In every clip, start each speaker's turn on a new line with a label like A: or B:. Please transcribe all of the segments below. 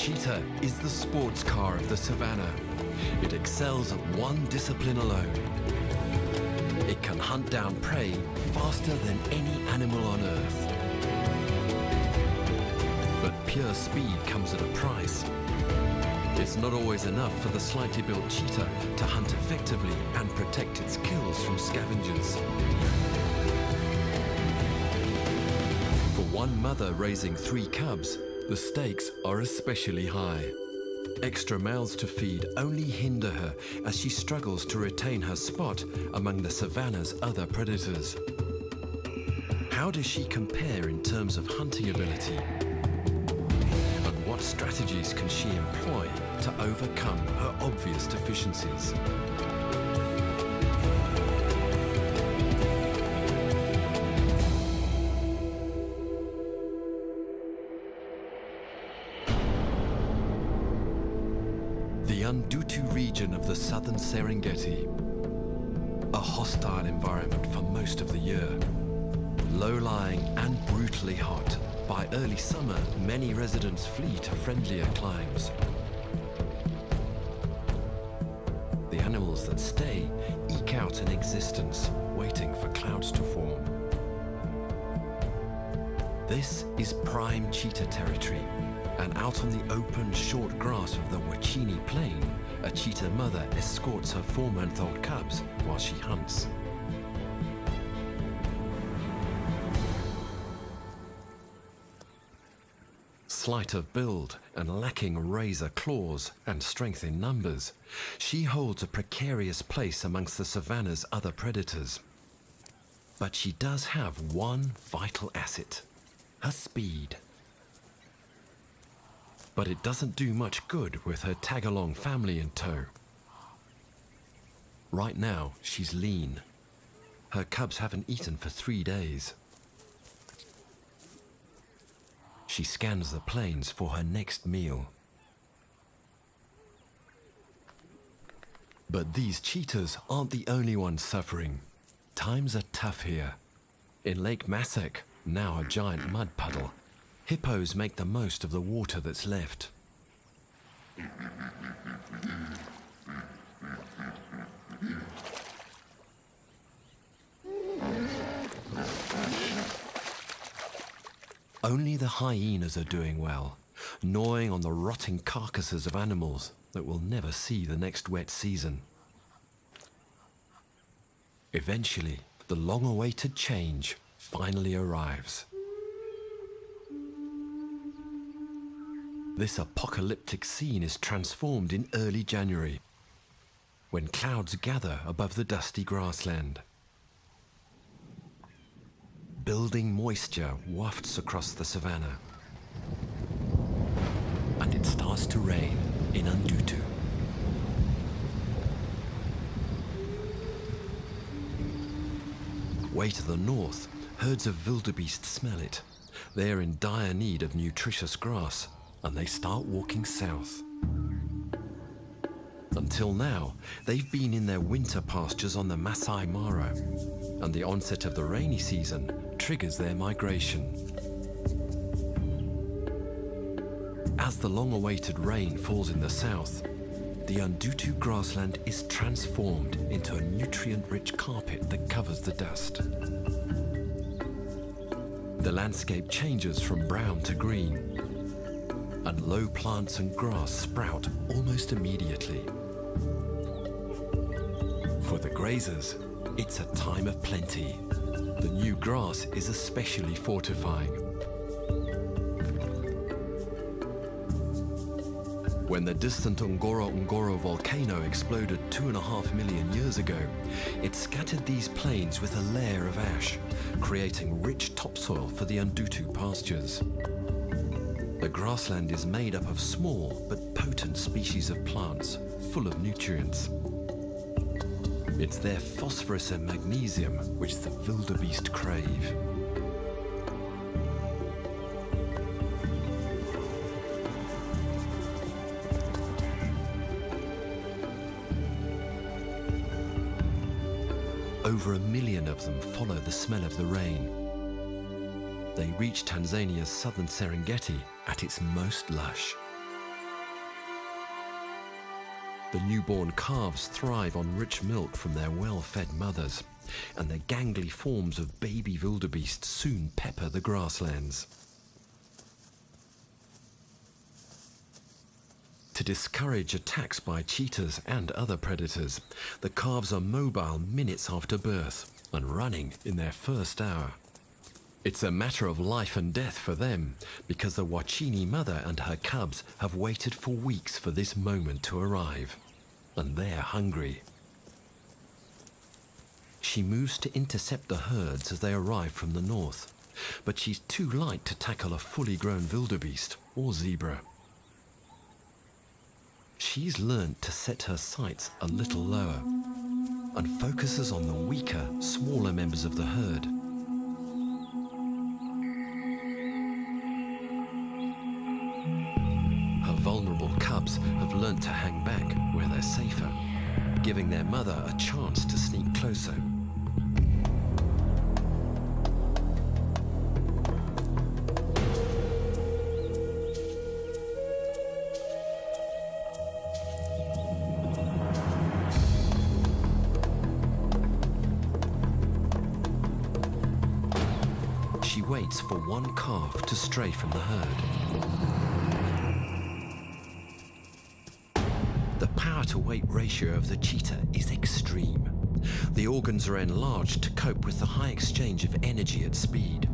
A: cheetah is the sports car of the savannah. It excels at one discipline alone. It can hunt down prey faster than any animal on Earth. But pure speed comes at a price. It's not always enough for the slightly built cheetah to hunt effectively and protect its kills from scavengers. For one mother raising 3 cubs, the stakes are especially high. Extra mouths to feed only hinder her as she struggles to retain her spot among the savannah's other predators. How does she compare in terms of hunting ability? And what strategies can she employ to overcome her obvious deficiencies? The Undutu region of the southern Serengeti. A hostile environment for most of the year. Low-lying and brutally hot. By early summer, many residents flee to friendlier climes. The animals that stay eke out an existence, waiting for clouds to form. This is prime cheetah territory. And out on the open, short grass of the Wachini Plain, a cheetah mother escorts her 4-month-old cubs while she hunts. Slight of build and lacking razor claws and strength in numbers, she holds a precarious place amongst the savannah's other predators. But she does have one vital asset: her speed. But it doesn't do much good with her tag-along family in tow. Right now, she's lean. Her cubs haven't eaten for 3 days. She scans the plains for her next meal. But these cheetahs aren't the only ones suffering. Times are tough here. In Lake Massac, now a giant mud puddle, hippos make the most of the water that's left. Only the hyenas are doing well, gnawing on the rotting carcasses of animals that will never see the next wet season. Eventually, the long-awaited change finally arrives. This apocalyptic scene is transformed in early January, when clouds gather above the dusty grassland. Building moisture wafts across the savannah, and it starts to rain in Undutu. Way to the north, herds of wildebeest smell it. They're in dire need of nutritious grass, and they start walking south. Until now, they've been in their winter pastures on the Masai Mara, and the onset of the rainy season triggers their migration. As the long-awaited rain falls in the south, the Undutu grassland is transformed into a nutrient-rich carpet that covers the dust. The landscape changes from brown to green, and low plants and grass sprout almost immediately. For the grazers, it's a time of plenty. The new grass is especially fortifying. When the distant Ngoro volcano exploded 2.5 million years ago, it scattered these plains with a layer of ash, creating rich topsoil for the Undutu pastures. The grassland is made up of small but potent species of plants, full of nutrients. It's their phosphorus and magnesium which the wildebeest crave. Over 1 million of them follow the smell of the rain. They reach Tanzania's southern Serengeti at its most lush. The newborn calves thrive on rich milk from their well-fed mothers, and the gangly forms of baby wildebeest soon pepper the grasslands. To discourage attacks by cheetahs and other predators, the calves are mobile minutes after birth and running in their first hour. It's a matter of life and death for them, because the Wachini mother and her cubs have waited for weeks for this moment to arrive, and they're hungry. She moves to intercept the herds as they arrive from the north, but she's too light to tackle a fully grown wildebeest or zebra. She's learnt to set her sights a little lower and focuses on the weaker, smaller members of the herd. Her vulnerable cubs have learnt to hang back where they're safer, giving their mother a chance to sneak closer. She waits for one calf to stray from the herd. The power-to-weight ratio of the cheetah is extreme. The organs are enlarged to cope with the high exchange of energy at speed.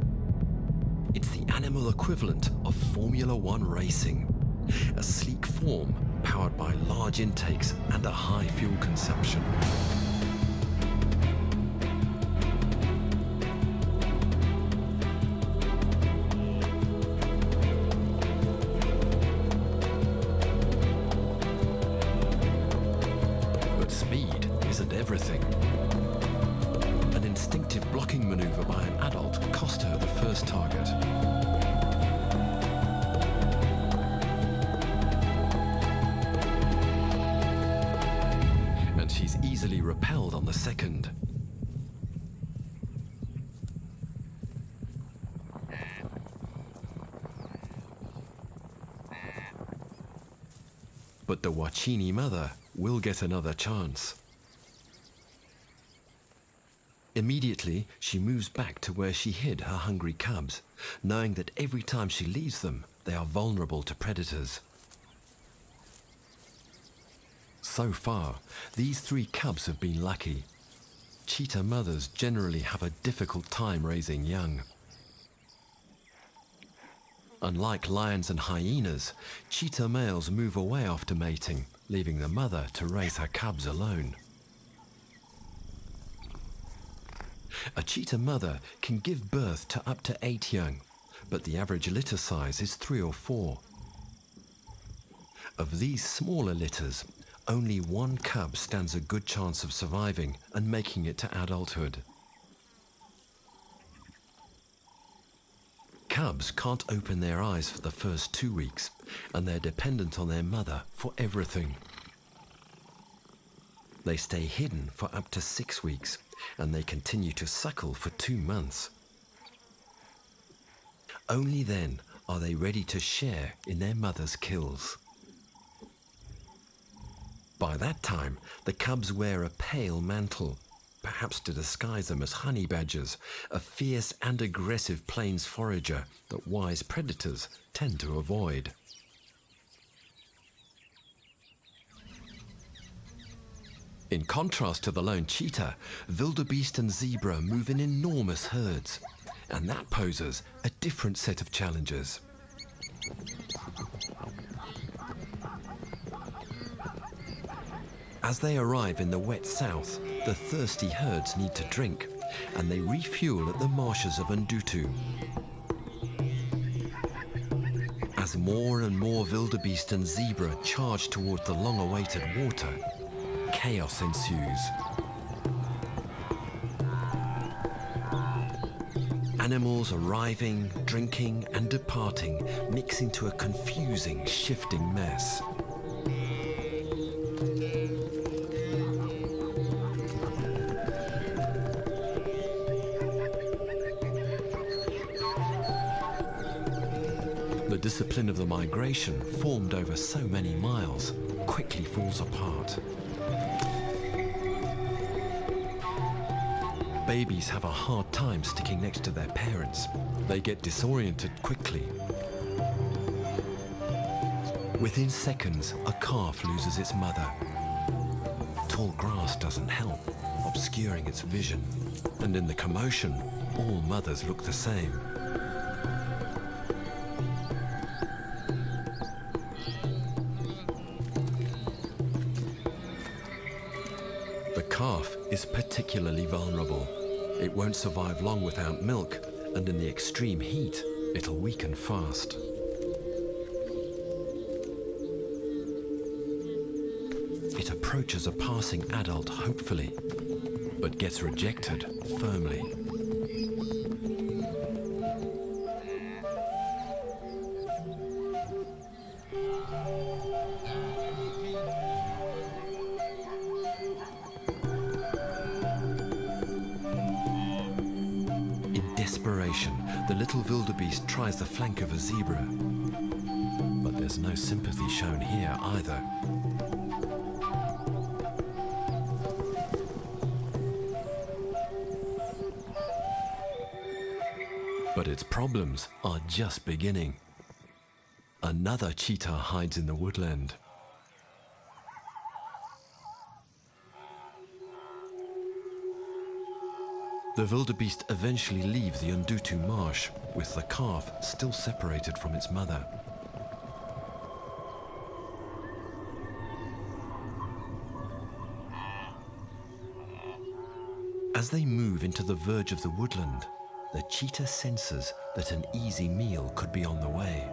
A: It's the animal equivalent of Formula One racing, a sleek form powered by large intakes and a high fuel consumption. Speed isn't everything. An instinctive blocking maneuver by an adult cost her the first target. And she's easily repelled on the second. But the Wachini mother will get another chance. Immediately, she moves back to where she hid her hungry cubs, knowing that every time she leaves them, they are vulnerable to predators. So far, these 3 cubs have been lucky. Cheetah mothers generally have a difficult time raising young. Unlike lions and hyenas, cheetah males move away after mating, leaving the mother to raise her cubs alone. A cheetah mother can give birth to up to 8 young, but the average litter size is 3 or 4. Of these smaller litters, only 1 cub stands a good chance of surviving and making it to adulthood. Cubs can't open their eyes for the first 2 weeks, and they're dependent on their mother for everything. They stay hidden for up to 6 weeks, and they continue to suckle for 2 months. Only then are they ready to share in their mother's kills. By that time, the cubs wear a pale mantle, perhaps to disguise them as honey badgers, a fierce and aggressive plains forager that wise predators tend to avoid. In contrast to the lone cheetah, wildebeest and zebra move in enormous herds, and that poses a different set of challenges. As they arrive in the wet south, the thirsty herds need to drink, and they refuel at the marshes of Ndutu. As more and more wildebeest and zebra charge toward the long-awaited water, chaos ensues. Animals arriving, drinking, and departing mix into a confusing, shifting mess. The discipline of the migration, formed over so many miles, quickly falls apart. Babies have a hard time sticking next to their parents. They get disoriented quickly. Within seconds, a calf loses its mother. Tall grass doesn't help, obscuring its vision. And in the commotion, all mothers look the same. The calf is particularly vulnerable. It won't survive long without milk, and in the extreme heat, it'll weaken fast. It approaches a passing adult hopefully, but gets rejected firmly. In desperation, the little wildebeest tries the flank of a zebra, but there's no sympathy shown here either. But its problems are just beginning. Another cheetah hides in the woodland. The wildebeest eventually leave the Undutu marsh, with the calf still separated from its mother. As they move into the verge of the woodland, the cheetah senses that an easy meal could be on the way.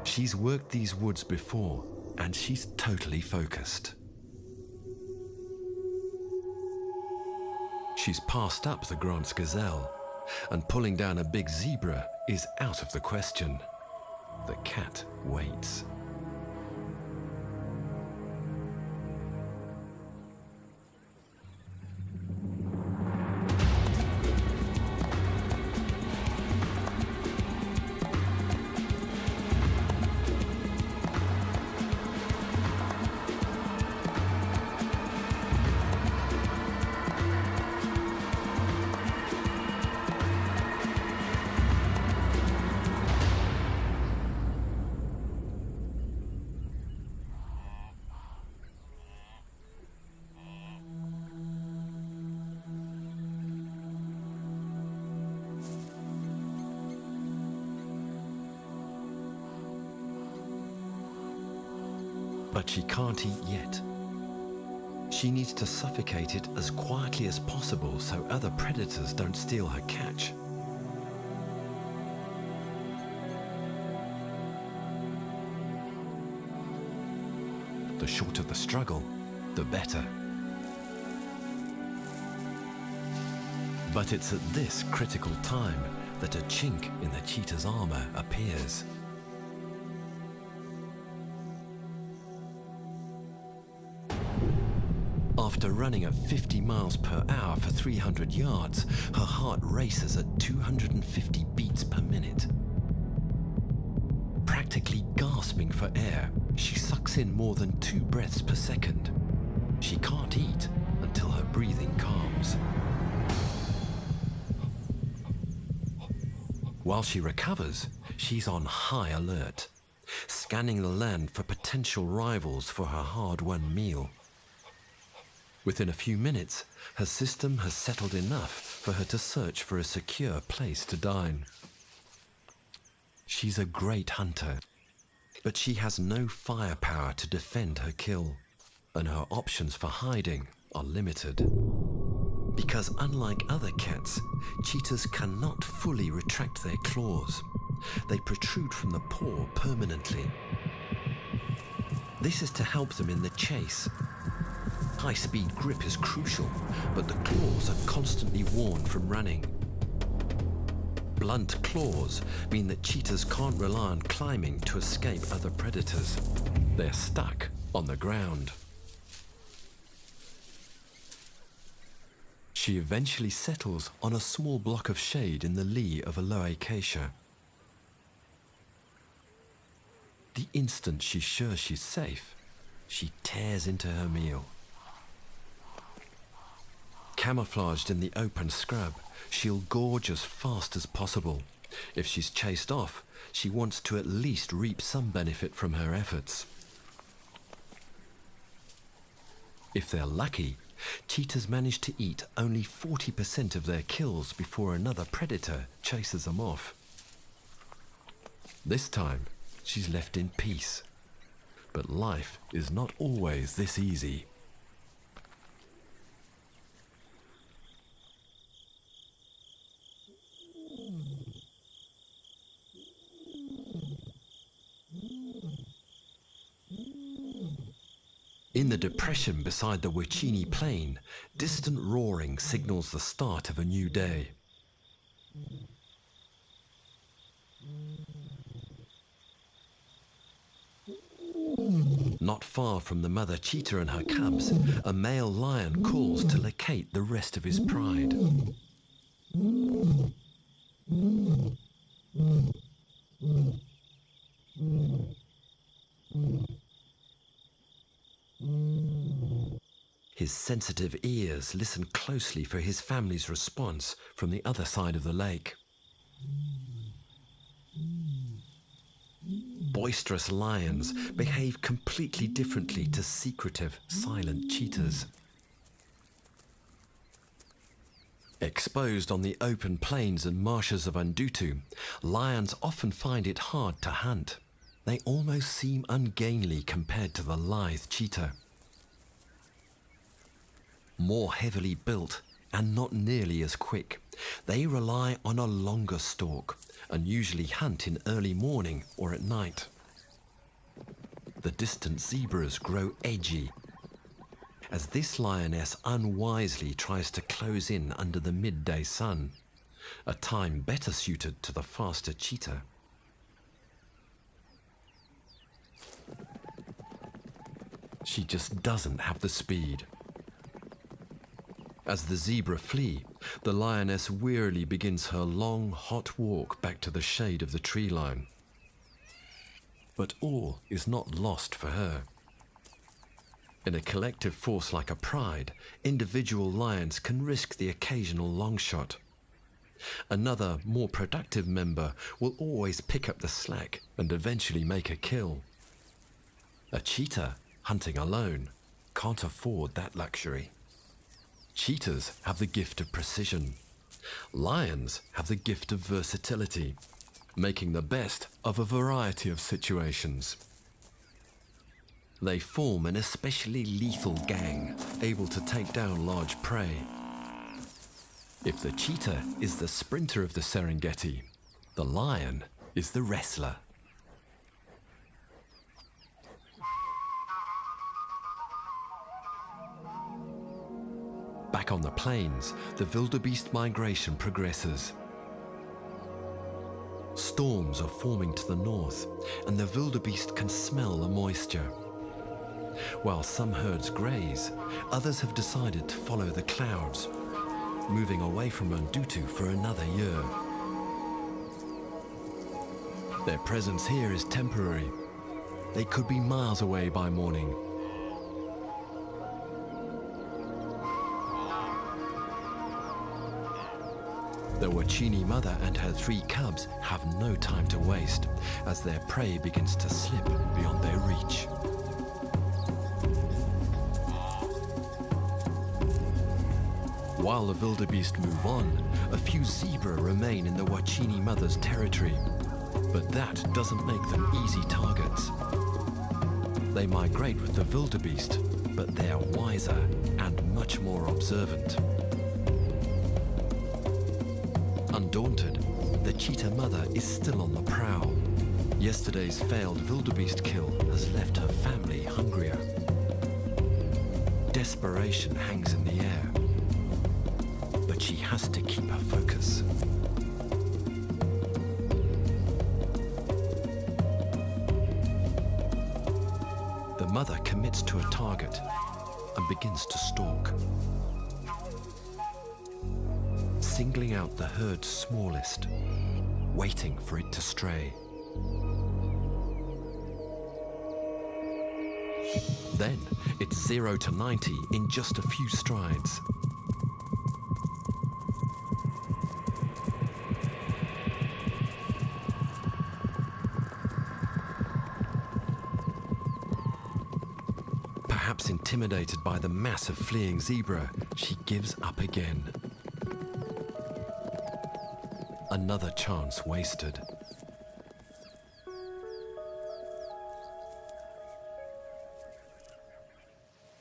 A: She's worked these woods before, and she's totally focused. She's passed up the Grant's gazelle, and pulling down a big zebra is out of the question. The cat waits. But she can't eat yet. She needs to suffocate it as quietly as possible so other predators don't steal her catch. The shorter the struggle, the better. But it's at this critical time that a chink in the cheetah's armor appears. After running at 50 miles per hour for 300 yards, her heart races at 250 beats per minute. Practically gasping for air, she sucks in more than 2 breaths per second. She can't eat until her breathing calms. While she recovers, she's on high alert, scanning the land for potential rivals for her hard-won meal. Within a few minutes, her system has settled enough for her to search for a secure place to dine. She's a great hunter, but she has no firepower to defend her kill, and her options for hiding are limited. Because unlike other cats, cheetahs cannot fully retract their claws. They protrude from the paw permanently. This is to help them in the chase. High-speed grip is crucial, but the claws are constantly worn from running. Blunt claws mean that cheetahs can't rely on climbing to escape other predators. They're stuck on the ground. She eventually settles on a small block of shade in the lee of a low acacia. The instant she's sure she's safe, she tears into her meal. Camouflaged in the open scrub, she'll gorge as fast as possible. If she's chased off, she wants to at least reap some benefit from her efforts. If they're lucky, cheetahs manage to eat only 40% of their kills before another predator chases them off. This time, she's left in peace. But life is not always this easy. In the depression beside the Wachini Plain, distant roaring signals the start of a new day. Not far from the mother cheetah and her cubs, a male lion calls to locate the rest of his pride. His sensitive ears listen closely for his family's response from the other side of the lake. Boisterous lions behave completely differently to secretive, silent cheetahs. Exposed on the open plains and marshes of Andutu, lions often find it hard to hunt. They almost seem ungainly compared to the lithe cheetah. More heavily built and not nearly as quick, they rely on a longer stalk and usually hunt in early morning or at night. The distant zebras grow edgy as this lioness unwisely tries to close in under the midday sun, a time better suited to the faster cheetah. She just doesn't have the speed. As the zebra flee, the lioness wearily begins her long, hot walk back to the shade of the tree line. But all is not lost for her. In a collective force like a pride, individual lions can risk the occasional long shot. Another, more productive member will always pick up the slack and eventually make a kill. A cheetah, hunting alone, can't afford that luxury. Cheetahs have the gift of precision. Lions have the gift of versatility, making the best of a variety of situations. They form an especially lethal gang, able to take down large prey. If the cheetah is the sprinter of the Serengeti, the lion is the wrestler. Back on the plains, the wildebeest migration progresses. Storms are forming to the north, and the wildebeest can smell the moisture. While some herds graze, others have decided to follow the clouds, moving away from Andutu for another year. Their presence here is temporary. They could be miles away by morning. The Wachini mother and her 3 cubs have no time to waste as their prey begins to slip beyond their reach. While the wildebeest move on, a few zebra remain in the Wachini mother's territory, but that doesn't make them easy targets. They migrate with the wildebeest, but they're wiser and much more observant. Undaunted, the cheetah mother is still on the prowl. Yesterday's failed wildebeest kill has left her family hungrier. Desperation hangs in the air, but she has to keep her focus. The mother commits to a target and begins to stalk. singling out the herd's smallest, waiting for it to stray. Then it's 0 to 90 in just a few strides. Perhaps intimidated by the mass of fleeing zebra, she gives up again. Another chance wasted.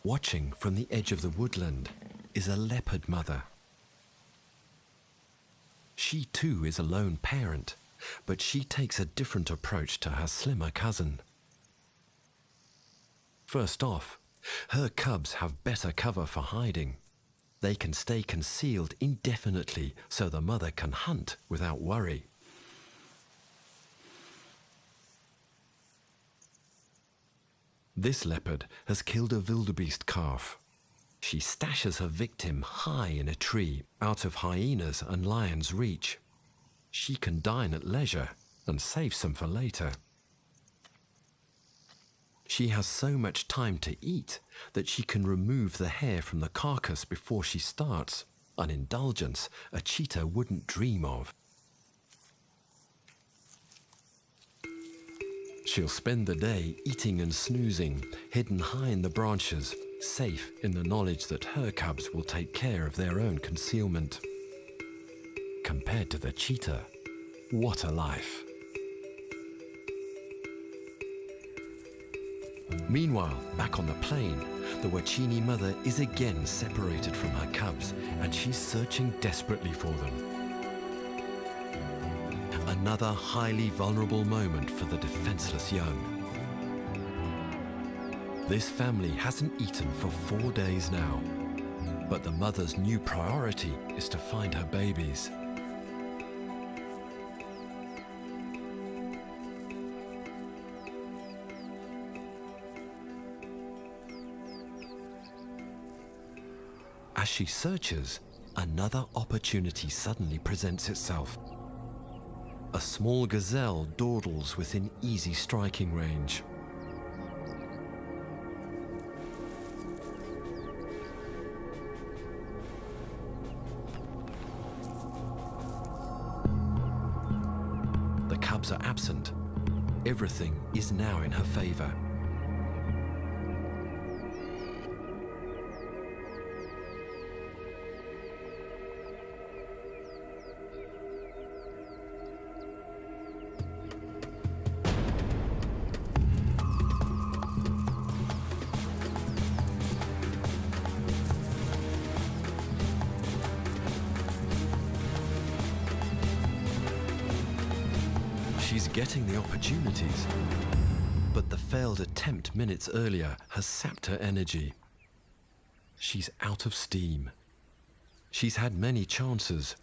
A: Watching from the edge of the woodland is a leopard mother. She too is a lone parent, but she takes a different approach to her slimmer cousin. First off, her cubs have better cover for hiding. They can stay concealed indefinitely so the mother can hunt without worry. This leopard has killed a wildebeest calf. She stashes her victim high in a tree, out of hyenas and lions' reach. She can dine at leisure and save some for later. She has so much time to eat that she can remove the hair from the carcass before she starts, an indulgence a cheetah wouldn't dream of. She'll spend the day eating and snoozing, hidden high in the branches, safe in the knowledge that her cubs will take care of their own concealment. Compared to the cheetah, what a life! Meanwhile, back on the plain, the Wachini mother is again separated from her cubs, and she's searching desperately for them. Another highly vulnerable moment for the defenseless young. This family hasn't eaten for 4 days now, but the mother's new priority is to find her babies. As she searches, another opportunity suddenly presents itself. A small gazelle dawdles within easy striking range. The cubs are absent. Everything is now in her favor. She's getting the opportunities, but the failed attempt minutes earlier has sapped her energy. She's out of steam. She's had many chances,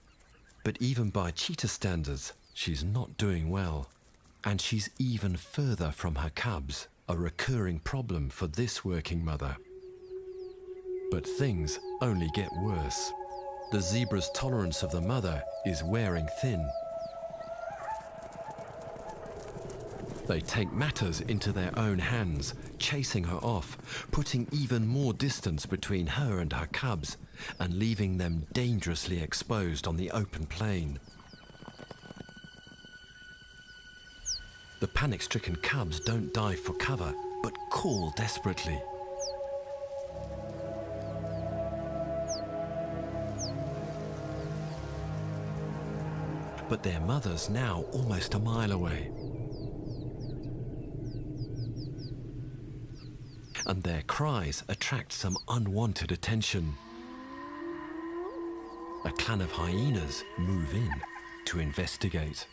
A: but even by cheetah standards, she's not doing well. And she's even further from her cubs, a recurring problem for this working mother. But things only get worse. The zebra's tolerance of the mother is wearing thin. They take matters into their own hands, chasing her off, putting even more distance between her and her cubs, and leaving them dangerously exposed on the open plain. The panic-stricken cubs don't dive for cover, but call desperately. But their mother's now almost a mile away. And their cries attract some unwanted attention. A clan of hyenas move in to investigate.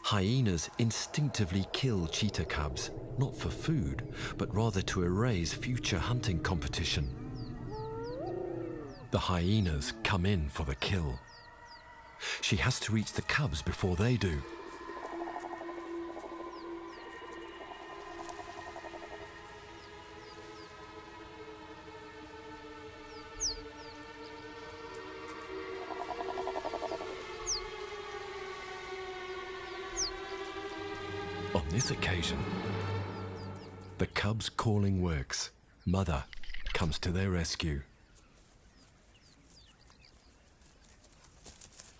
A: Hyenas instinctively kill cheetah cubs, not for food, but rather to erase future hunting competition. The hyenas come in for the kill. She has to reach the cubs before they do. this occasion. The cub's calling works. Mother comes to their rescue.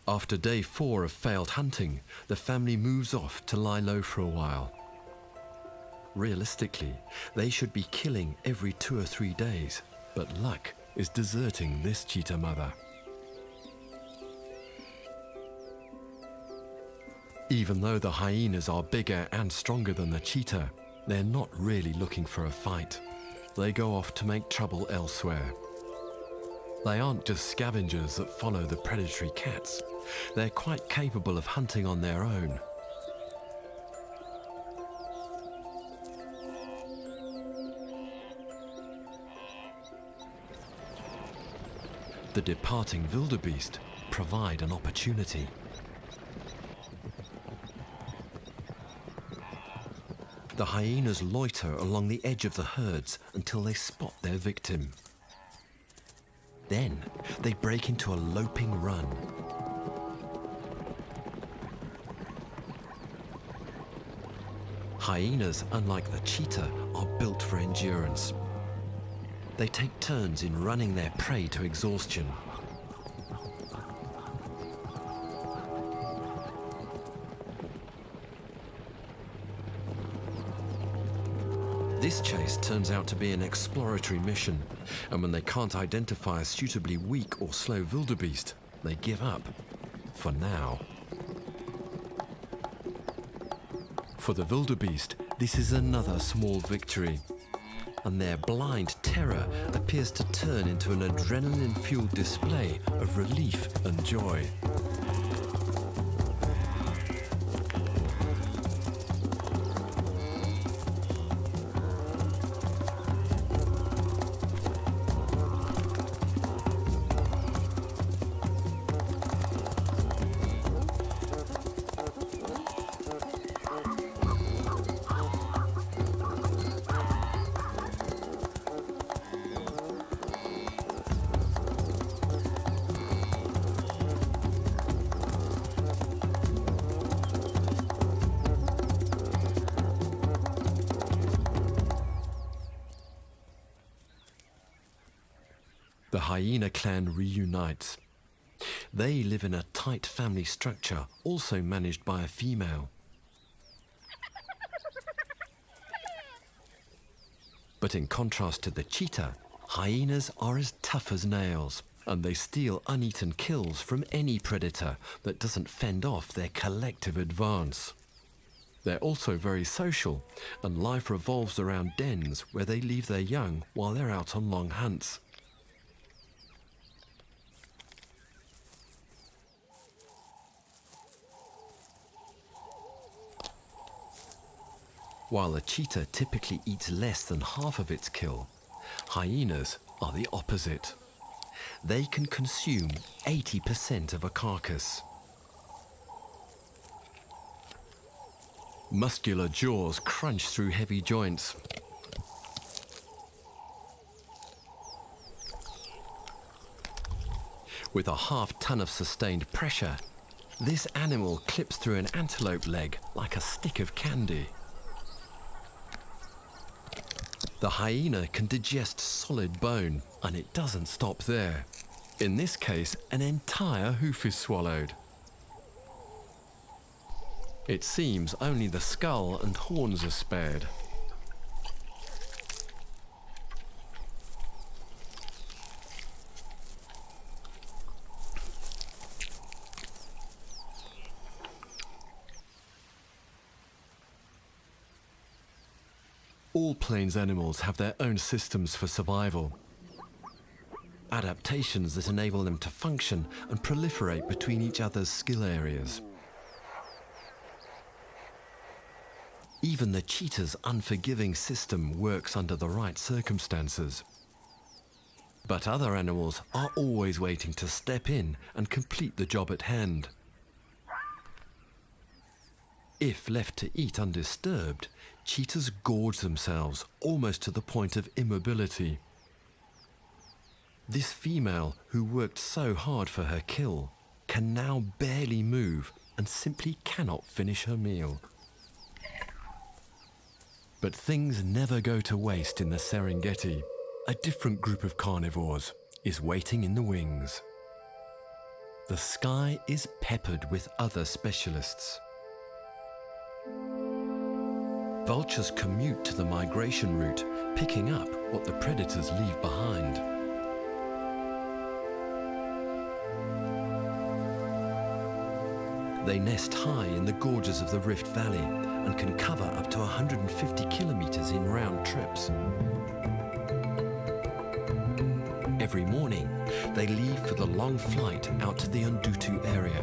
A: After day 4 of failed hunting, the family moves off to lie low for a while. Realistically, they should be killing every 2 or 3 days, but luck is deserting this cheetah mother. Even though the hyenas are bigger and stronger than the cheetah, they're not really looking for a fight. They go off to make trouble elsewhere. They aren't just scavengers that follow the predatory cats. They're quite capable of hunting on their own. The departing wildebeest provide an opportunity. The hyenas loiter along the edge of the herds until they spot their victim. Then they break into a loping run. Hyenas, unlike the cheetah, are built for endurance. They take turns in running their prey to exhaustion. This chase turns out to be an exploratory mission, and when they can't identify a suitably weak or slow wildebeest, they give up, for now. For the wildebeest, this is another small victory, and their blind terror appears to turn into an adrenaline-fueled display of relief and joy. The hyena clan reunites. They live in a tight family structure, also managed by a female. But in contrast to the cheetah, hyenas are as tough as nails, and they steal uneaten kills from any predator that doesn't fend off their collective advance. They're also very social, and life revolves around dens where they leave their young while they're out on long hunts. While a cheetah typically eats less than half of its kill, hyenas are the opposite. They can consume 80% of a carcass. Muscular jaws crunch through heavy joints. With a half-ton of sustained pressure, this animal clips through an antelope leg like a stick of candy. The hyena can digest solid bone, and it doesn't stop there. In this case, an entire hoof is swallowed. It seems only the skull and horns are spared. All plains animals have their own systems for survival. Adaptations that enable them to function and proliferate between each other's skill areas. Even the cheetah's unforgiving system works under the right circumstances. But other animals are always waiting to step in and complete the job at hand. If left to eat undisturbed, cheetahs gorge themselves almost to the point of immobility. This female, who worked so hard for her kill, can now barely move and simply cannot finish her meal. But things never go to waste in the Serengeti. A different group of carnivores is waiting in the wings. The sky is peppered with other specialists. Vultures commute to the migration route, picking up what the predators leave behind. They nest high in the gorges of the Rift Valley and can cover up to 150 kilometers in round trips. Every morning, they leave for the long flight out to the Ndutu area.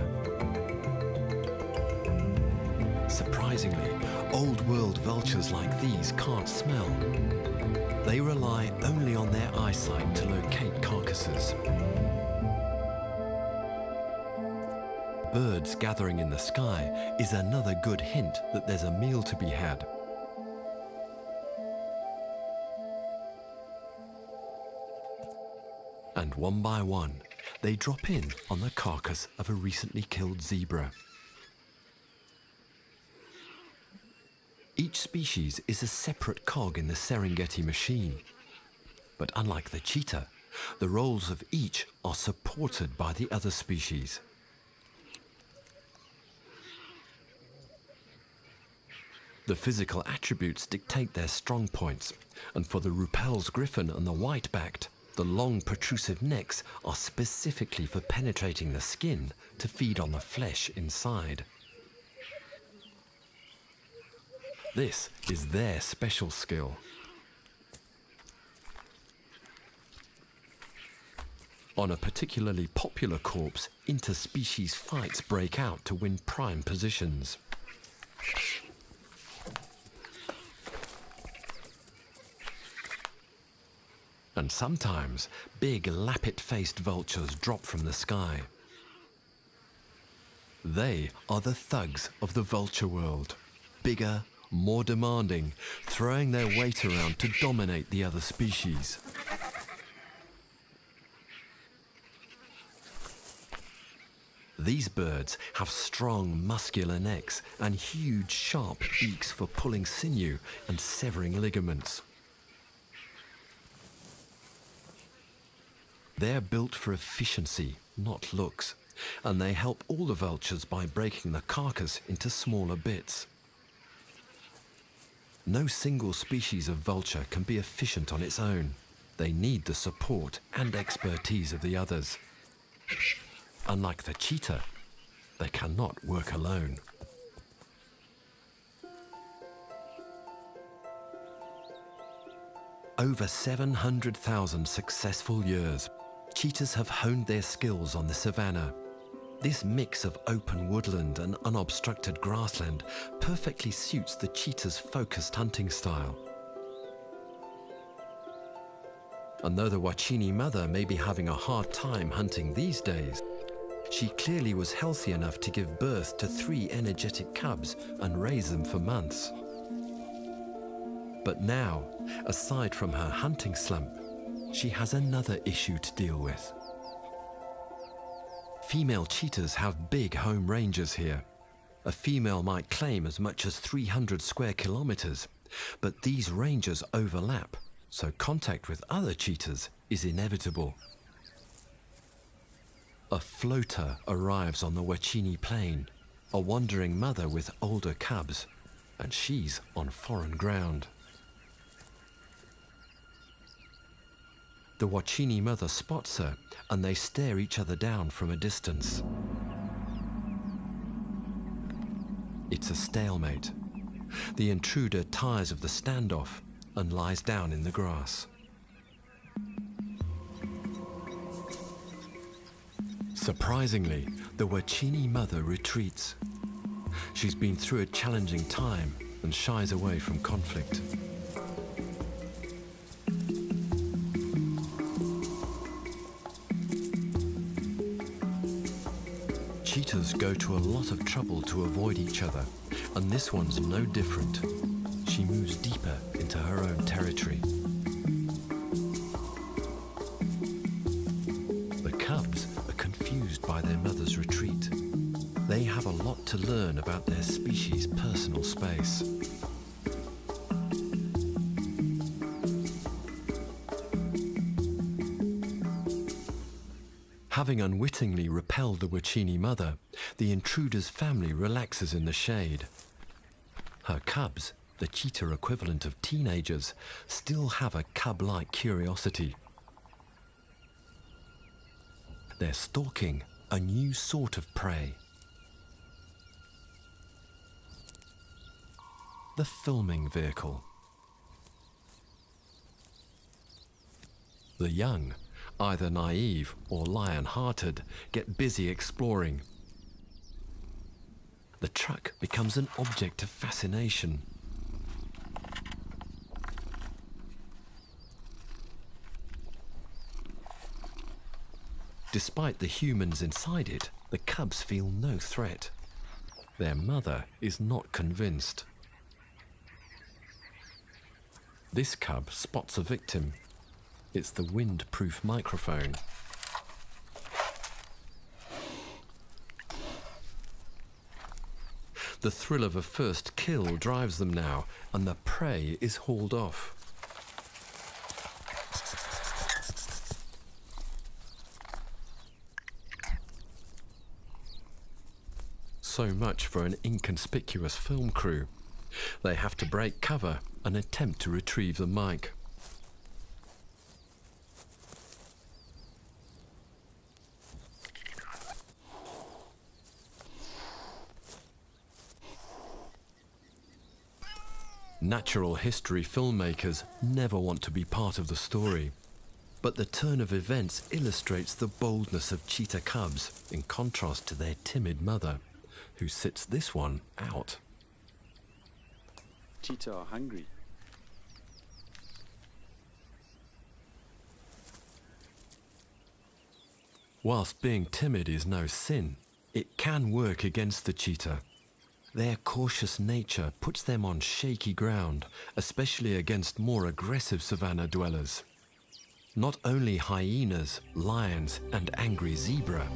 A: Surprisingly, old-world vultures like these can't smell. They rely only on their eyesight to locate carcasses. Birds gathering in the sky is another good hint that there's a meal to be had. And one by one, they drop in on the carcass of a recently killed zebra. Each species is a separate cog in the Serengeti machine. But unlike the cheetah, the roles of each are supported by the other species. The physical attributes dictate their strong points, and for the Rupel's griffon and the white-backed, the long protrusive necks are specifically for penetrating the skin to feed on the flesh inside. This is their special skill. On a particularly popular corpse, interspecies fights break out to win prime positions. And sometimes, big lappet-faced vultures drop from the sky. They are the thugs of the vulture world. Bigger, more demanding, throwing their weight around to dominate the other species. These birds have strong, muscular necks and huge, sharp beaks for pulling sinew and severing ligaments. They're built for efficiency, not looks, and they help all the vultures by breaking the carcass into smaller bits. No single species of vulture can be efficient on its own. They need the support and expertise of the others. Unlike the cheetah, they cannot work alone. Over 700,000 successful years, cheetahs have honed their skills on the savannah. This mix of open woodland and unobstructed grassland perfectly suits the cheetah's focused hunting style. And though the Wachini mother may be having a hard time hunting these days, she clearly was healthy enough to give birth to 3 energetic cubs and raise them for months. But now, aside from her hunting slump, she has another issue to deal with. Female cheetahs have big home ranges here. A female might claim as much as 300 square kilometers, but these ranges overlap, so contact with other cheetahs is inevitable. A floater arrives on the Wachini plain, a wandering mother with older cubs, and she's on foreign ground. The Wachini mother spots her, and they stare each other down from a distance. It's a stalemate. The intruder tires of the standoff and lies down in the grass. Surprisingly, the Wachini mother retreats. She's been through a challenging time and shies away from conflict. Cheetahs go to a lot of trouble to avoid each other, and this one's no different. She moves deeper into her own territory. The cubs are confused by their mother's retreat. They have a lot to learn about their species' personal space. Having unwittingly repelled the Wachini mother, the intruder's family relaxes in the shade. Her cubs, the cheetah equivalent of teenagers, still have a cub-like curiosity. They're stalking a new sort of prey. The filming vehicle. The young, either naive or lion-hearted, get busy exploring. The truck becomes an object of fascination. Despite the humans inside it, the cubs feel no threat. Their mother is not convinced. This cub spots a victim. It's the wind-proof microphone. The thrill of a first kill drives them now, and the prey is hauled off. So much for an inconspicuous film crew. They have to break cover and attempt to retrieve the mic. Natural history filmmakers never want to be part of the story. But the turn of events illustrates the boldness of cheetah cubs in contrast to their timid mother, who sits this one out.
B: Cheetah are hungry.
A: Whilst being timid is no sin, it can work against the cheetah. Their cautious nature puts them on shaky ground, especially against more aggressive savanna dwellers. Not only hyenas, lions, and angry zebra,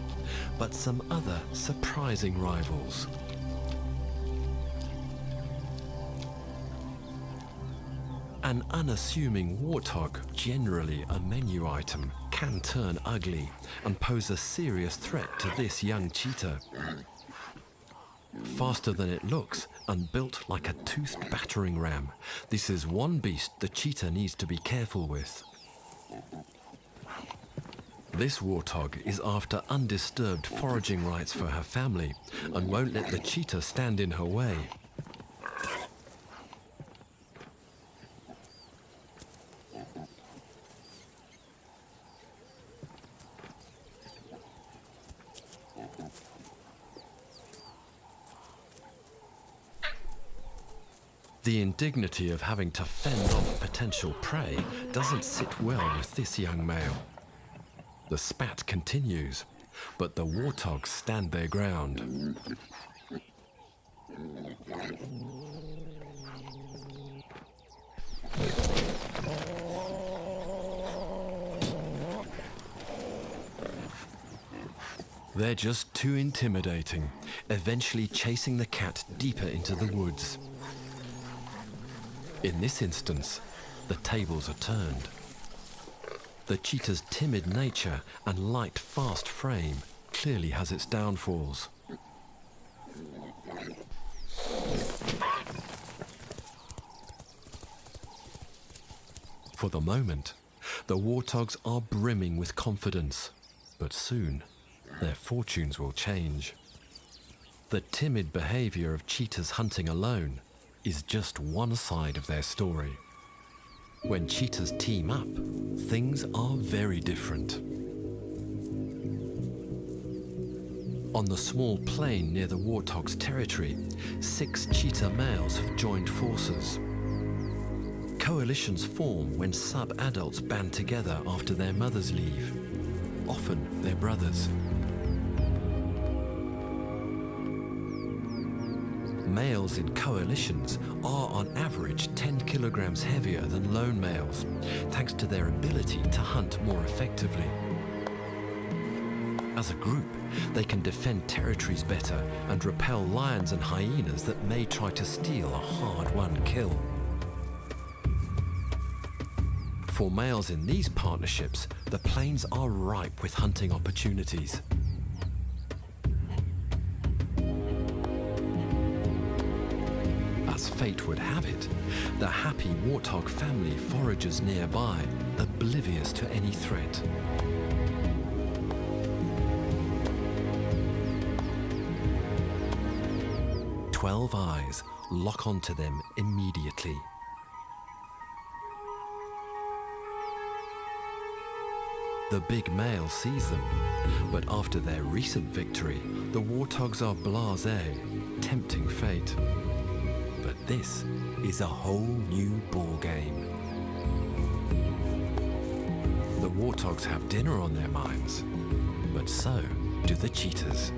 A: but some other surprising rivals. An unassuming warthog, generally a menu item, can turn ugly and pose a serious threat to this young cheetah. Faster than it looks and built like a toothed battering ram, this is one beast the cheetah needs to be careful with. This warthog is after undisturbed foraging rights for her family and won't let the cheetah stand in her way. The indignity of having to fend off potential prey doesn't sit well with this young male. The spat continues, but the warthogs stand their ground. They're just too intimidating, eventually chasing the cat deeper into the woods. In this instance, the tables are turned. The cheetah's timid nature and light, fast frame clearly has its downfalls. For the moment, the warthogs are brimming with confidence, but soon their fortunes will change. The timid behavior of cheetahs hunting alone is just one side of their story. When cheetahs team up, things are very different. On the small plain near the warthog's territory, 6 cheetah males have joined forces. Coalitions form when sub-adults band together after their mothers leave, often their brothers. Males in coalitions are on average 10 kilograms heavier than lone males, thanks to their ability to hunt more effectively. As a group, they can defend territories better and repel lions and hyenas that may try to steal a hard-won kill. For males in these partnerships, the plains are ripe with hunting opportunities. As fate would have it, the happy warthog family forages nearby, oblivious to any threat. "12 eyes lock onto them immediately. The big male sees them, but after their recent victory, the warthogs are blasé, tempting fate. But this is a whole new ballgame. The warthogs have dinner on their minds, but so do the cheetahs.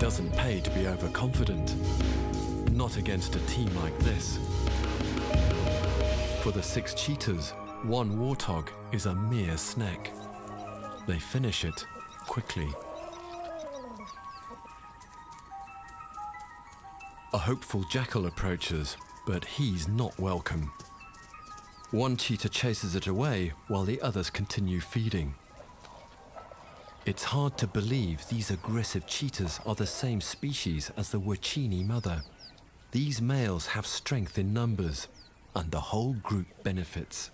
A: Doesn't pay to be overconfident. Not against a team like this. For the 6 cheetahs, one warthog is a mere snack. They finish it quickly. A hopeful jackal approaches, but he's not welcome. One cheetah chases it away while the others continue feeding. It's hard to believe these aggressive cheetahs are the same species as the Wachini mother. These males have strength in numbers, and the whole group benefits.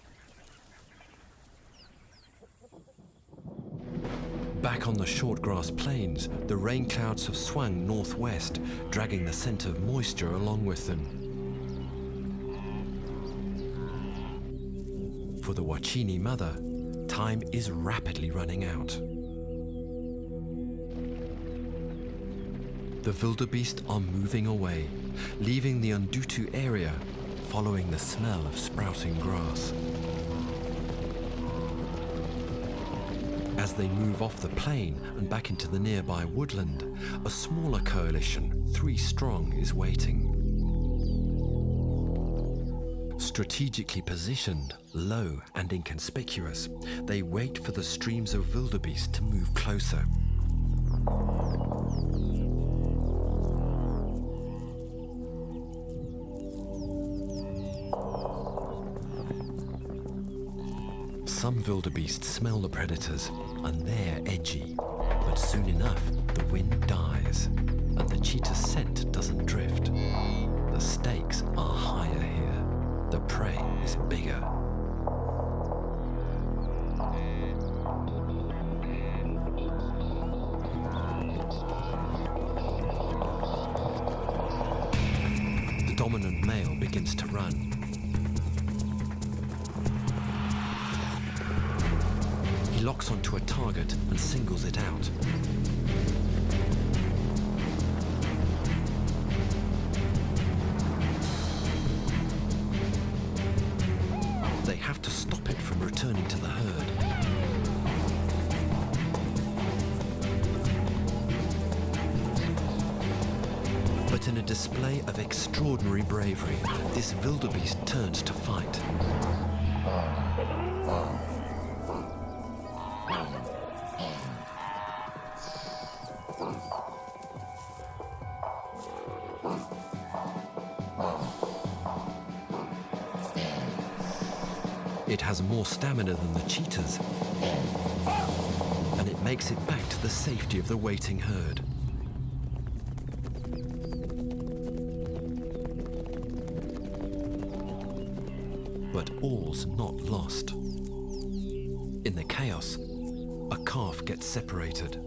A: Back on the short grass plains, the rain clouds have swung northwest, dragging the scent of moisture along with them. For the Wachini mother, time is rapidly running out. The wildebeest are moving away, leaving the Undutu area, following the smell of sprouting grass. As they move off the plain and back into the nearby woodland, a smaller coalition, 3 strong, is waiting. Strategically positioned, low and inconspicuous, they wait for the streams of wildebeest to move closer. Some wildebeest smell the predators, and they're edgy. But soon enough, the wind dies, and the cheetah's scent doesn't drift. The stakes are higher here. The prey is bigger. The dominant male begins to run. He locks onto a target and singles it out. They have to stop it from returning to the herd. But in a display of extraordinary bravery, this wildebeest turns to fight. It has more stamina than the cheetahs, and it makes it back to the safety of the waiting herd. But all's not lost. In the chaos, a calf gets separated.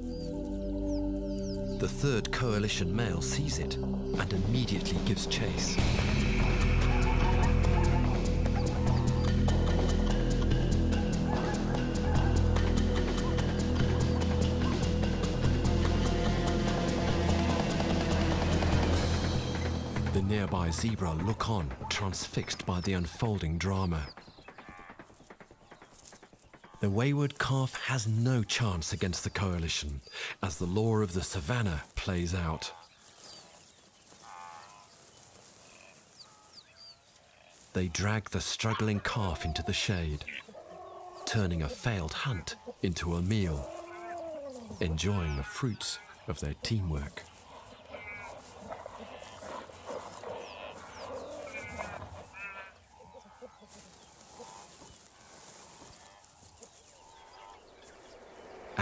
A: The 3rd coalition male sees it and immediately gives chase. The nearby zebra look on, transfixed by the unfolding drama. The wayward calf has no chance against the coalition as the law of the savannah plays out. They drag the struggling calf into the shade, turning a failed hunt into a meal, enjoying the fruits of their teamwork.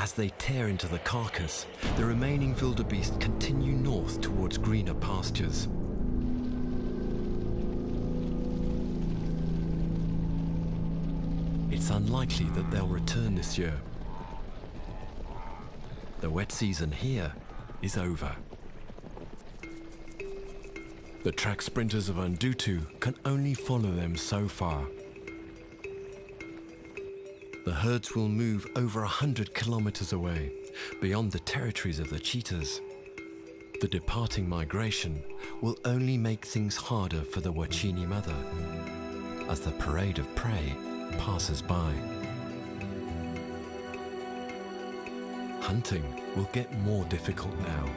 A: As they tear into the carcass, the remaining wildebeest continue north towards greener pastures. It's unlikely that they'll return this year. The wet season here is over. The track sprinters of Undutu can only follow them so far. The herds will move over 100 kilometers away, beyond the territories of the cheetahs. The departing migration will only make things harder for the Wachini mother as the parade of prey passes by. Hunting will get more difficult now,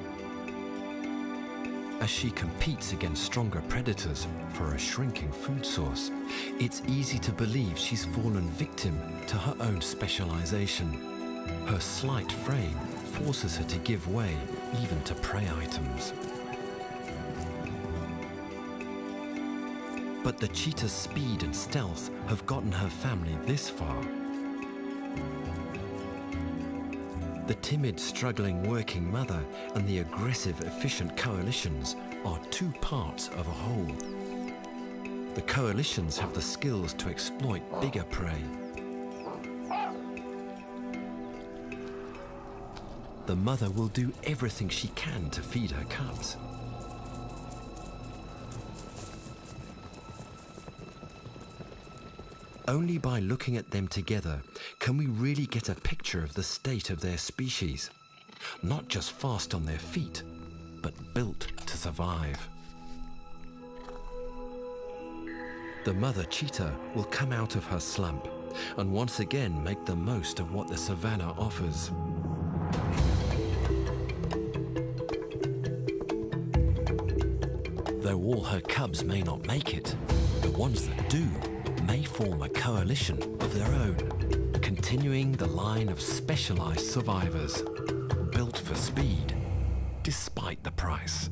A: as she competes against stronger predators for a shrinking food source. It's easy to believe she's fallen victim to her own specialization. Her slight frame forces her to give way even to prey items. But the cheetah's speed and stealth have gotten her family this far. The timid, struggling working mother and the aggressive, efficient coalitions are two parts of a whole. The coalitions have the skills to exploit bigger prey. The mother will do everything she can to feed her cubs. Only by looking at them together can we really get a picture of the state of their species. Not just fast on their feet, but built to survive. The mother cheetah will come out of her slump and once again make the most of what the savannah offers. Though all her cubs may not make it, the ones that do may form a coalition of their own, continuing the line of specialized survivors, built for speed, despite the price.